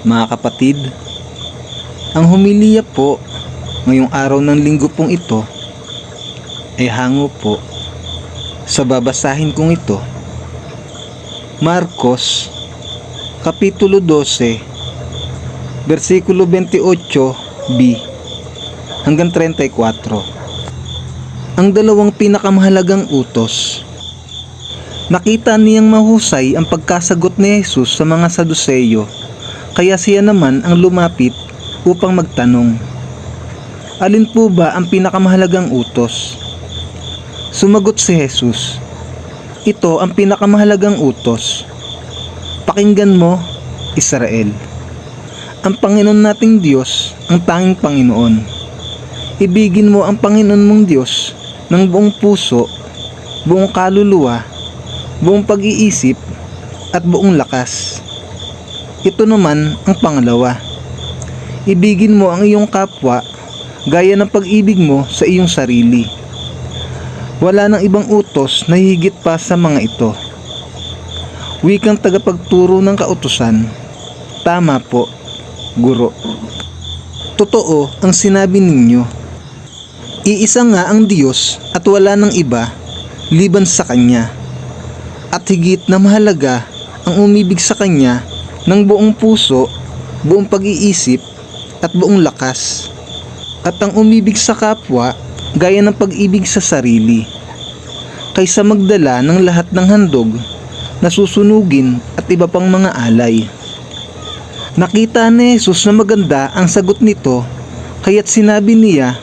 Mga kapatid, ang homilya po ngayong araw ng linggo pong ito ay hango po sa babasahin kong ito. Marcos Kapitulo 12 versikulo 28b hanggang 34. Ang dalawang pinakamahalagang utos. Nakita niyang mahusay ang pagkasagot ni Jesus sa mga Saduseyo, kaya siya naman ang lumapit upang magtanong, alin po ba ang pinakamahalagang utos? Sumagot si Jesus, ito ang pinakamahalagang utos. Pakinggan mo, Israel. Ang Panginoon nating Diyos, ang tanging Panginoon. Ibigin mo ang Panginoon mong Diyos ng buong puso, buong kaluluwa, buong pag-iisip, at buong lakas. Ito naman ang pangalawa. Ibigin mo ang iyong kapwa gaya ng pag-ibig mo sa iyong sarili. Wala nang ibang utos na higit pa sa mga ito. Wikang tagapagturo ng kautusan. Tama po, Guro. Totoo ang sinabi ninyo. Iisa nga ang Diyos at wala nang iba liban sa Kanya. At higit na mahalaga ang umibig sa Kanya ng buong puso, buong pag-iisip at buong lakas. At ang umibig sa kapwa gaya ng pag-ibig sa sarili. Kaysa magdala ng lahat ng handog na susunugin at iba pang mga alay. Nakita ni Jesus na maganda ang sagot nito, kaya't sinabi niya,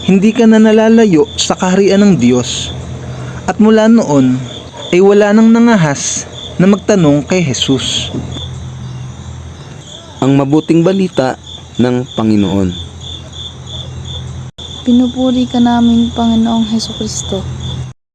hindi ka na nalalayo sa kaharian ng Diyos. At mula noon ay wala nang nangahas na magtanong kay Jesus. Ang mabuting balita ng Panginoon. Pinupuri ka namin, Panginoong Hesukristo.